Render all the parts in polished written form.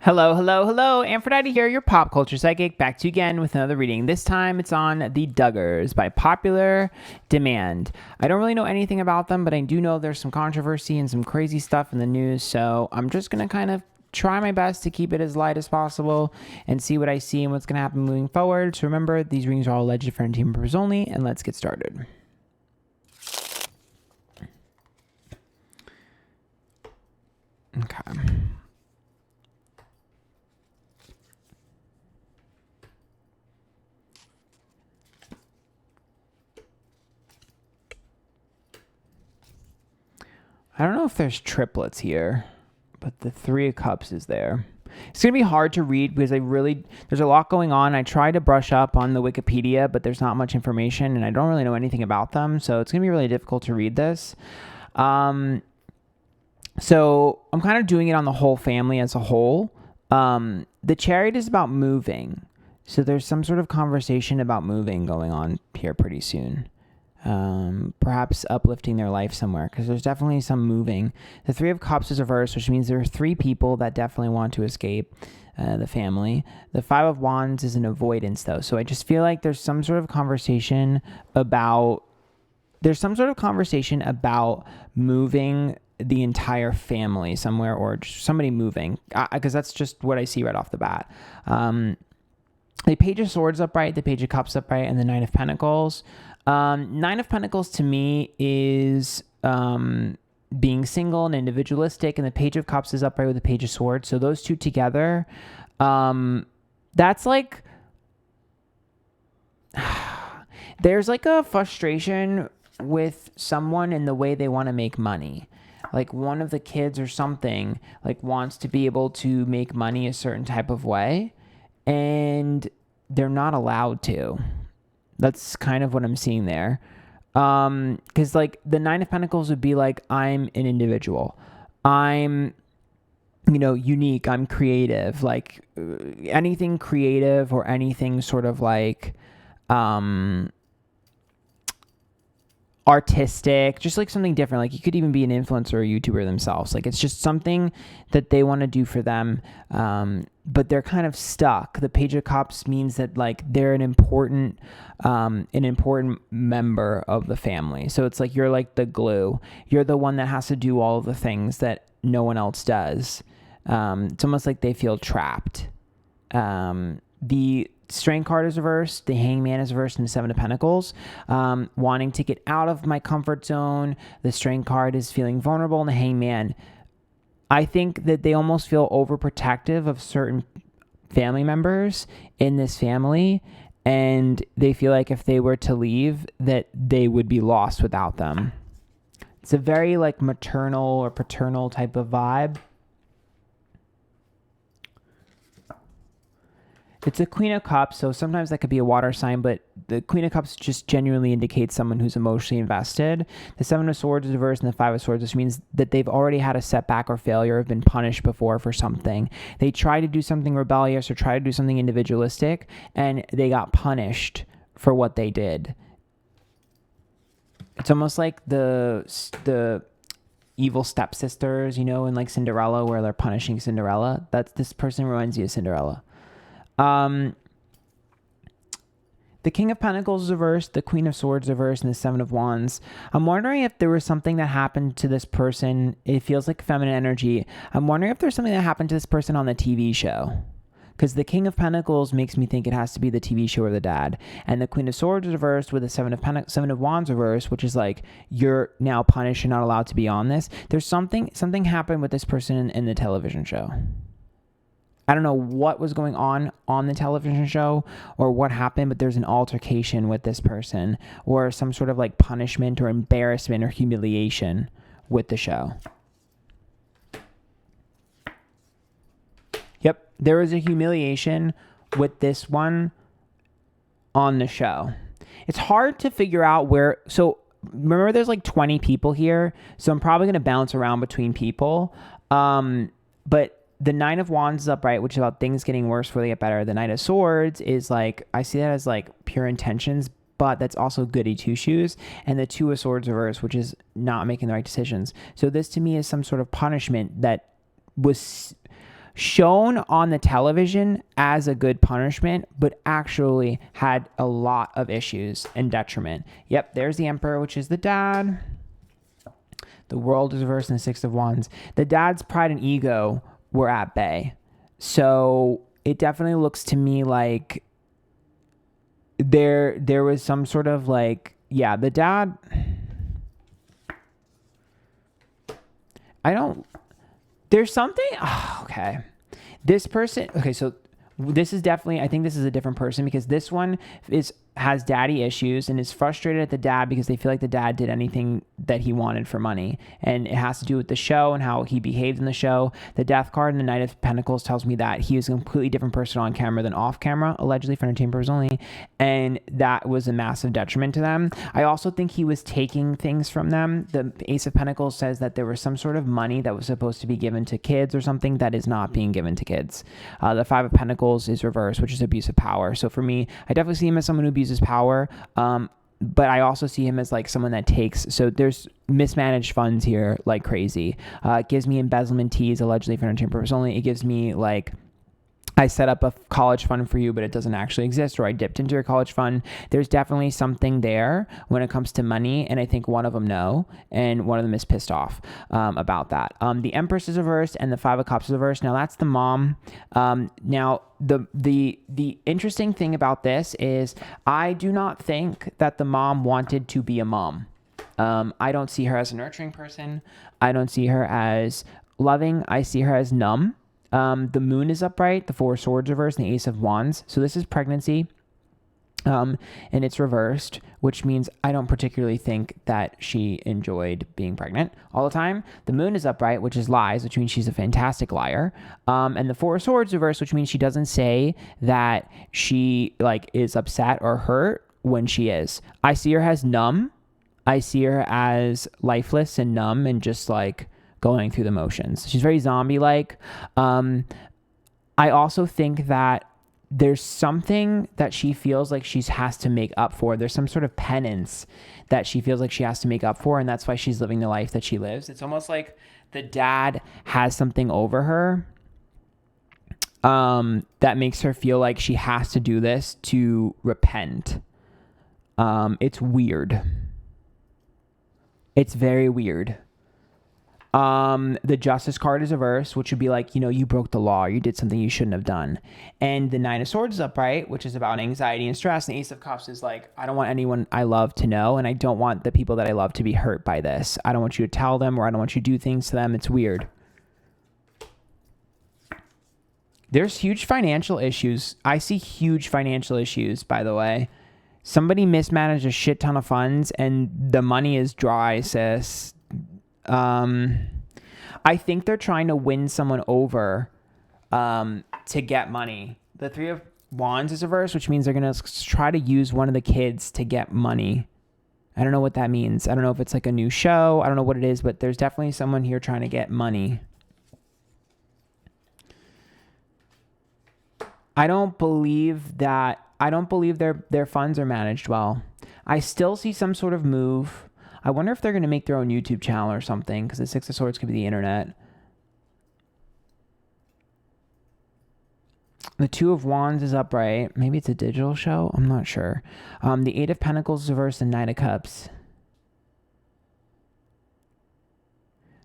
Hello, hello, hello. Antphrodite here, your pop culture psychic, back to you again with another reading. This time it's on the Duggars by popular demand. I don't really know anything about them, but I do know there's some controversy and some crazy stuff in the news, so I'm just going to kind of try my best to keep it as light as possible and see what I see and what's going to happen moving forward. So remember, these readings are all alleged for entertainment purposes only, and let's get started. Okay. I don't know if there's triplets here, but the Three of Cups is there. It's going to be hard to read because there's a lot going on. I tried to brush up on the Wikipedia, but there's not much information and I don't really know anything about them. So it's going to be really difficult to read this. So I'm kind of doing it on the whole family as a whole. The Chariot is about moving. So there's some sort of conversation about moving going on here pretty soon. Perhaps uplifting their life somewhere, because there's definitely some moving. The Three of Cups is reversed, which means there are three people that definitely want to escape the family. The Five of Wands is an avoidance, though. So I just feel like there's some sort of conversation about moving the entire family somewhere, or just somebody moving, because that's just what I see right off the bat. The Page of Swords upright, the Page of Cups upright, and the Knight of Pentacles. Nine of Pentacles to me is being single and individualistic, and the Page of Cups is upright with the Page of Swords. So those two together, that's like there's like a frustration with someone in the way they want to make money. Like one of the kids or something like wants to be able to make money a certain type of way, and they're not allowed to. That's kind of what I'm seeing there. Because like the Nine of Pentacles would be like, I'm an individual. I'm, unique. I'm creative. Like anything creative or anything sort of like artistic, just like something different. Like you could even be an influencer or YouTuber themselves. Like it's just something that they want to do for them. But they're kind of stuck. The Page of Cups means that like they're an important member of the family. So it's like you're like the glue. You're the one that has to do all of the things that no one else does. It's almost like they feel trapped. The Strength card is reversed, the Hangman is reversed, and the Seven of Pentacles. Wanting to get out of my comfort zone. The Strength card is feeling vulnerable, and the Hangman, I think that they almost feel overprotective of certain family members in this family, and they feel like if they were to leave, that they would be lost without them. It's a very like maternal or paternal type of vibe. It's a Queen of Cups, so sometimes that could be a water sign, but the Queen of Cups just genuinely indicates someone who's emotionally invested. The Seven of Swords is reversed, and the Five of Swords, which means that they've already had a setback or failure, have been punished before for something. They tried to do something rebellious or try to do something individualistic, and they got punished for what they did. It's almost like the evil stepsisters, in like Cinderella, where they're punishing Cinderella. This person reminds you of Cinderella. The King of Pentacles is reversed, the Queen of Swords is reversed, and the Seven of Wands. I'm wondering if there was something that happened to this person. It feels like feminine energy. I'm wondering if there's something that happened to this person on the TV show. Because the King of Pentacles makes me think it has to be the TV show or the dad. And the Queen of Swords is reversed with the Seven of Wands reversed, which is like, you're now punished, you're not allowed to be on this. There's something happened with this person in the television show. I don't know what was going on the television show or what happened, but there's an altercation with this person or some sort of like punishment or embarrassment or humiliation with the show. Yep, there was a humiliation with this one on the show. It's hard to figure out where, so remember there's like 20 people here, so I'm probably going to bounce around between people, but the Nine of Wands is upright, which is about things getting worse before they get better. The Knight of Swords is like, I see that as like pure intentions, but that's also goody two-shoes. And the Two of Swords reverse, which is not making the right decisions. So this to me is some sort of punishment that was shown on the television as a good punishment, but actually had a lot of issues and detriment. Yep, there's the Emperor, which is the dad. The World is reversed in the Six of Wands. The dad's pride and ego were at bay. So it definitely looks to me like there was some sort of like, yeah, the dad... There's something... Oh, okay. This person... Okay, so this is definitely... I think this is a different person because this one has daddy issues and is frustrated at the dad because they feel like the dad did anything that he wanted for money. And it has to do with the show and how he behaved in the show. The Death card and the Knight of Pentacles tells me that he was a completely different person on camera than off camera, allegedly for entertainment purposes only. And that was a massive detriment to them. I also think he was taking things from them. The Ace of Pentacles says that there was some sort of money that was supposed to be given to kids or something that is not being given to kids. The Five of Pentacles is reversed, which is abuse of power. So for me, I definitely see him as someone who abuses power, but I also see him as like someone that takes, so there's mismanaged funds here like crazy. It gives me embezzlement teas, allegedly for entertainment purpose only. It gives me like, I set up a college fund for you, but it doesn't actually exist, or I dipped into your college fund. There's definitely something there when it comes to money, and I think one of them no, and one of them is pissed off about that. The Empress is reversed, and the Five of Cups is reversed. Now that's the mom. Now the interesting thing about this is I do not think that the mom wanted to be a mom. I don't see her as a nurturing person. I don't see her as loving. I see her as numb. The Moon is upright, the Four of Swords reversed, and the Ace of Wands. So this is pregnancy, and it's reversed, which means I don't particularly think that she enjoyed being pregnant all the time. The Moon is upright, which is lies, which means she's a fantastic liar. And the Four of Swords reversed, which means she doesn't say that she like is upset or hurt when she is. I see her as numb. I see her as lifeless and numb and just like going through the motions. She's very zombie-like. I also think that there's something that she feels like she has to make up for. There's some sort of penance that she feels like she has to make up for, and that's why she's living the life that she lives. It's almost like the dad has something over her that makes her feel like she has to do this to repent. It's weird. It's very weird. The Justice card is reversed, which would be like, you know, you broke the law, you did something you shouldn't have done. And the Nine of Swords is upright, which is about anxiety and stress. And the Ace of Cups is like, I don't want anyone I love to know, and I don't want the people that I love to be hurt by this. I don't want you to tell them, or I don't want you to do things to them. It's weird. There's huge financial issues. I see huge financial issues, by the way. Somebody mismanaged a shit ton of funds, and the money is dry, sis. I think they're trying to win someone over to get money. The Three of Wands is reversed, which means they're going to try to use one of the kids to get money. I don't know what that means. I don't know if it's like a new show. I don't know what it is, but there's definitely someone here trying to get money. I don't believe their funds are managed well. I still see some sort of move. I wonder if they're going to make their own YouTube channel or something, because the Six of Swords could be the internet. The Two of Wands is upright. Maybe it's a digital show. I'm not sure. The Eight of Pentacles is reversed, and Knight of Cups.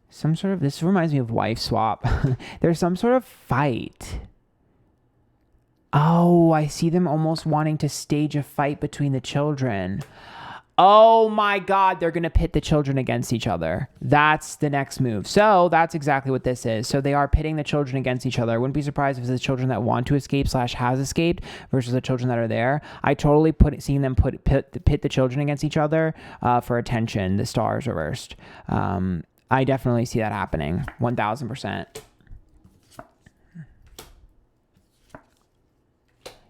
This reminds me of wife swap. There's some sort of fight. Oh, I see them almost wanting to stage a fight between the children. Oh my God, they're going to pit the children against each other. That's the next move. So that's exactly what this is. So they are pitting the children against each other. I wouldn't be surprised if it's the children that want to escape / has escaped versus the children that are there. I totally seeing them pit the children against each other for attention. The Star is reversed. I definitely see that happening. 1000%.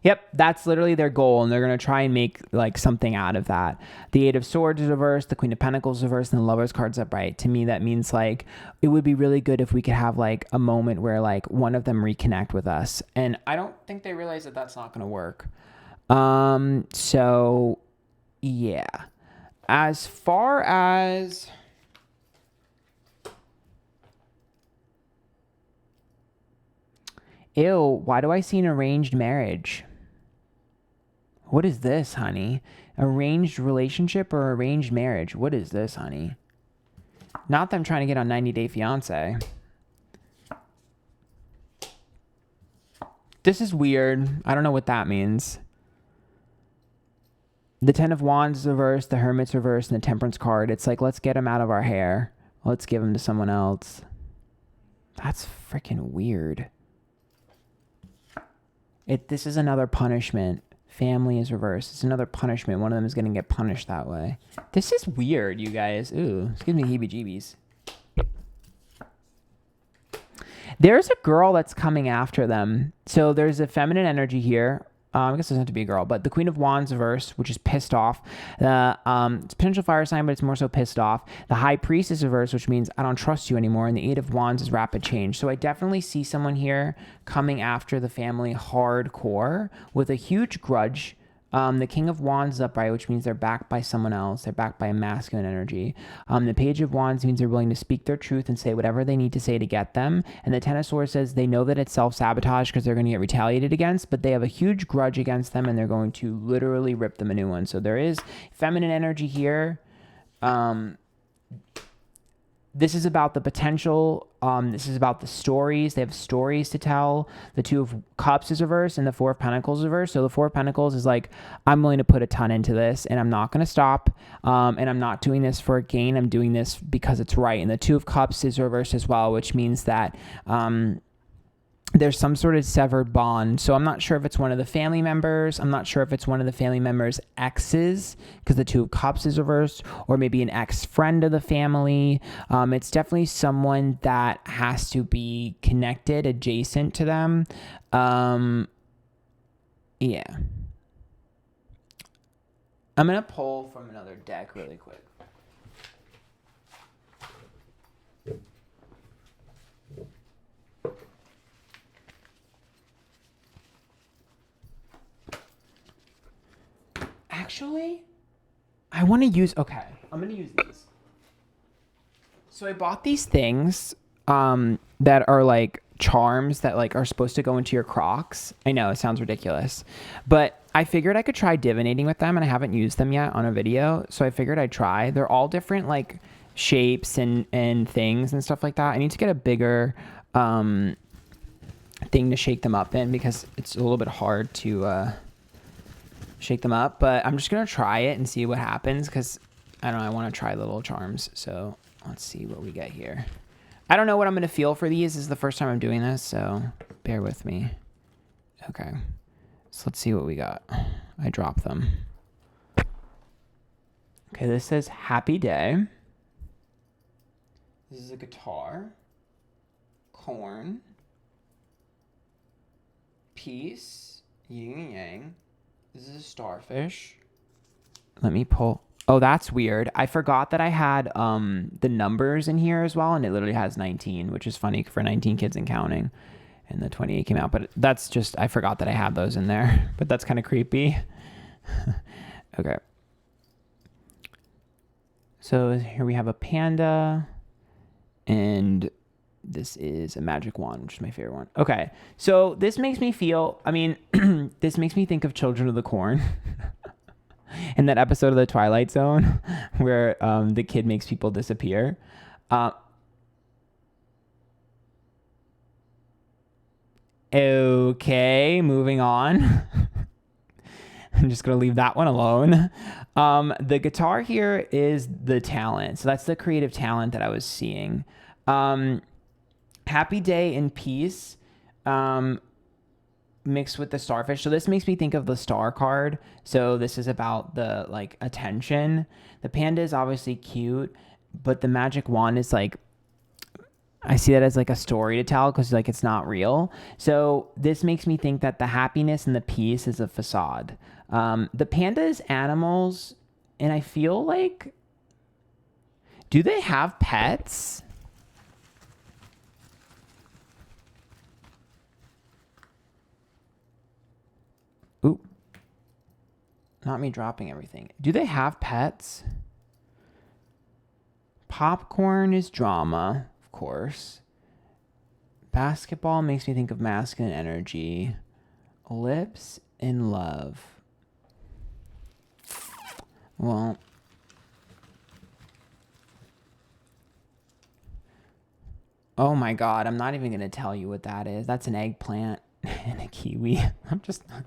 Yep, that's literally their goal, and they're going to try and make like something out of that. The Eight of Swords is reversed, the Queen of Pentacles is reversed, and the Lover's card's upright. To me, that means like it would be really good if we could have like a moment where like one of them reconnect with us. And I don't think they realize that that's not going to work. So yeah. As far as Ew, why do I see an arranged marriage? What is this, honey? Arranged relationship or arranged marriage? What is this, honey? Not that I'm trying to get on 90 Day Fiance. This is weird. I don't know what that means. The Ten of Wands is reversed, the Hermit's reversed, and the Temperance card. It's like, let's get him out of our hair. Let's give him to someone else. That's freaking weird. This is another punishment. Family is reversed. It's another punishment. One of them is going to get punished that way. This is weird, you guys. Ooh, this gives me heebie-jeebies. There's a girl that's coming after them. So there's a feminine energy here. I guess it doesn't have to be a girl, but the Queen of Wands reverse, which is pissed off. It's potential fire sign, but it's more so pissed off. The High Priestess reverse, which means I don't trust you anymore. And the Eight of Wands is rapid change. So I definitely see someone here coming after the family hardcore with a huge grudge. The King of Wands is upright, which means they're backed by someone else. They're backed by a masculine energy. The Page of Wands means they're willing to speak their truth and say whatever they need to say to get them. And the Ten of Swords says they know that it's self-sabotage because they're going to get retaliated against, but they have a huge grudge against them and they're going to literally rip them a new one. So there is feminine energy here. This is about the potential. This is about the stories. They have stories to tell. The Two of Cups is reversed and the Four of Pentacles is reversed. So the Four of Pentacles is like, I'm willing to put a ton into this and I'm not going to stop. And I'm not doing this for a gain. I'm doing this because it's right. And the Two of Cups is reversed as well, which means that there's some sort of severed bond. So I'm not sure if it's one of the family members. I'm not sure if it's one of the family members' exes because the Two of Cups is reversed, or maybe an ex-friend of the family. It's definitely someone that has to be connected, adjacent to them. Yeah. I'm going to pull from another deck really quick. Actually, I want to use, okay, I'm going to use these. So I bought these things that are like charms that like are supposed to go into your Crocs. I know it sounds ridiculous, but I figured I could try divinating with them and I haven't used them yet on a video. So I figured I'd try. They're all different like shapes and things and stuff like that. I need to get a bigger thing to shake them up in because it's a little bit hard to shake them up, but I'm just gonna try it and see what happens because I don't know, I want to try the little charms. So let's see what we get here. I don't know what I'm gonna feel for these. This is the first time I'm doing this, so bear with me. Okay, so let's see what we got. I dropped them. Okay, this says happy day. This is a guitar, corn, peace, yin and yang. This is a starfish. Let me pull. Oh, that's weird. I forgot that I had the numbers in here as well, and it literally has 19, which is funny for 19 kids and counting. And the 28 came out, but that's just, I forgot that I had those in there, but that's kind of creepy. Okay. So here we have a panda, and this is a magic wand, which is my favorite one. Okay, so this makes me feel, I mean, this makes me think of Children of the Corn. In that episode of The Twilight Zone where the kid makes people disappear. Okay, moving on. I'm just going to leave that one alone. The guitar here is the talent. So that's the creative talent that I was seeing. Happy day and peace mixed with the starfish. So this makes me think of the star card. So this is about the like attention. The panda is obviously cute, but the magic wand is like, I see that as like a story to tell because like it's not real. So this makes me think that the happiness and the peace is a facade. The panda is animals, and I feel like, do they have pets? Ooh, not me dropping everything. Do they have pets? Popcorn is drama, of course. Basketball makes me think of masculine energy. Lips in love. Well, oh my God, I'm not even going to tell you what that is. That's an eggplant and a kiwi. I'm just not.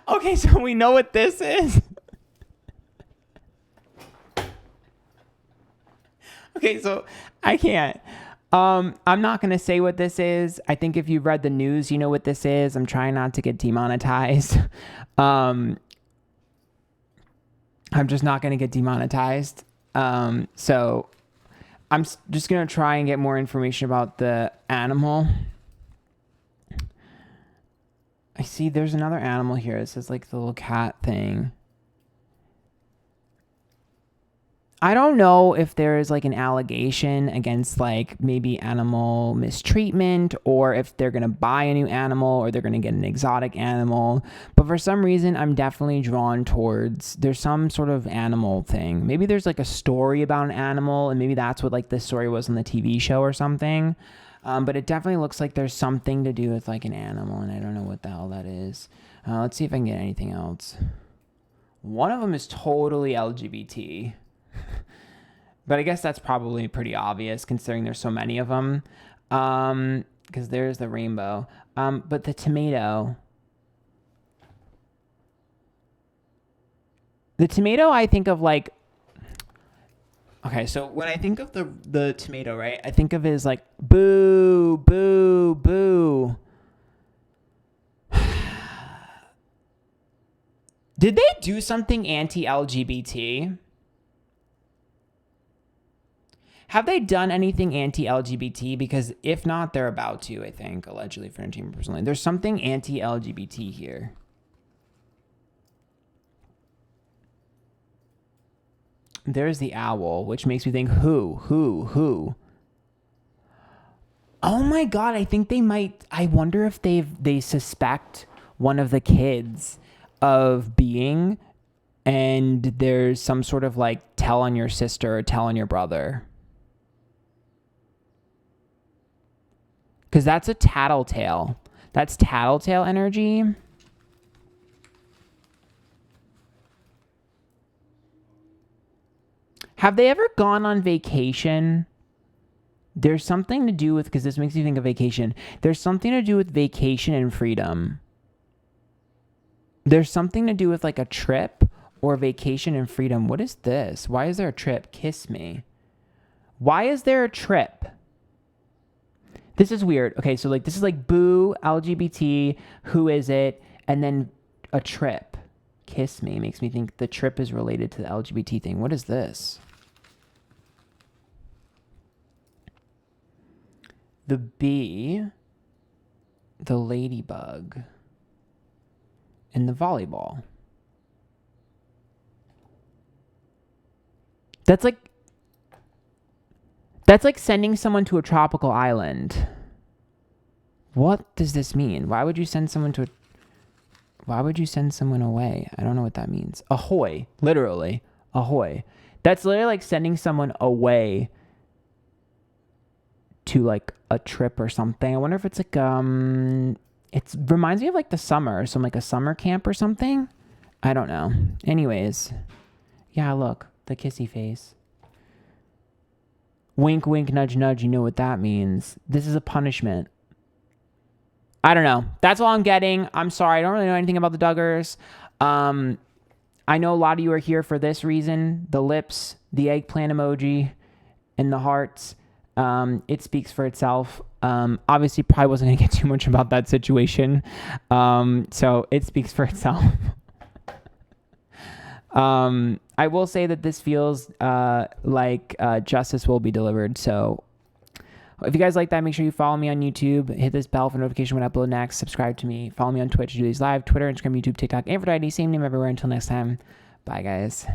Okay, so we know what this is. Okay, so I can't. I'm not going to say what this is. I think if you've read the news, you know what this is. I'm trying not to get demonetized. I'm just not going to get demonetized. So I'm just going to try and get more information about the animal. I see there's another animal here. It says like the little cat thing. I don't know if there is like an allegation against like maybe animal mistreatment, or if they're going to buy a new animal or they're going to get an exotic animal. But for some reason, I'm definitely drawn towards there's some sort of animal thing. Maybe there's like a story about an animal, and maybe that's what like the story was on the TV show or something. But it definitely looks like there's something to do with like an animal, and I don't know what the hell that is. Let's see if I can get anything else. One of them is totally LGBT. But I guess that's probably pretty obvious considering there's so many of them. Because there's the rainbow. But the tomato. The tomato, I think of like... Okay, so when I think of the tomato, right? I think of it as like, boo, boo, boo. Did they do something anti-LGBT? Have they done anything anti-LGBT? Because if not, they're about to, I think, allegedly for entertainment personally. There's something anti-LGBT here. There's the owl, which makes me think, who? Oh my God, I think they might, I wonder if they suspect one of the kids of being, and there's some sort of like tell on your sister or tell on your brother. Because that's a tattletale. That's tattletale energy. Have they ever gone on vacation? There's something to do with, because this makes me think of vacation. There's something to do with vacation and freedom. There's something to do with like a trip or vacation and freedom. What is this? Why is there a trip? Kiss me. Why is there a trip? This is weird. Okay, so like this is like boo, LGBT, who is it? And then a trip. Kiss me makes me think the trip is related to the LGBT thing. What is this? The bee, the ladybug, and the volleyball. That's like sending someone to a tropical island. What does this mean? Why would you send someone away? I don't know what that means. Ahoy. Literally. Ahoy. That's literally like sending someone away to like a trip or something. I wonder if it's like, it reminds me of like the summer. So like a summer camp or something. I don't know. Anyways. Yeah, look. The kissy face. Wink, wink, nudge, nudge. You know what that means. This is a punishment. I don't know. That's all I'm getting. I'm sorry. I don't really know anything about the Duggars. I know a lot of you are here for this reason. The lips, the eggplant emoji, and the hearts. It speaks for itself. Obviously, probably wasn't going to get too much about that situation. So it speaks for itself. I will say that this feels like justice will be delivered. So if you guys like that, make sure you follow me on YouTube. Hit this bell for notification when I upload next. Subscribe to me. Follow me on Twitch, do these live, Twitter, Instagram, YouTube, TikTok, Antphrodite. Same name everywhere. Until next time. Bye, guys.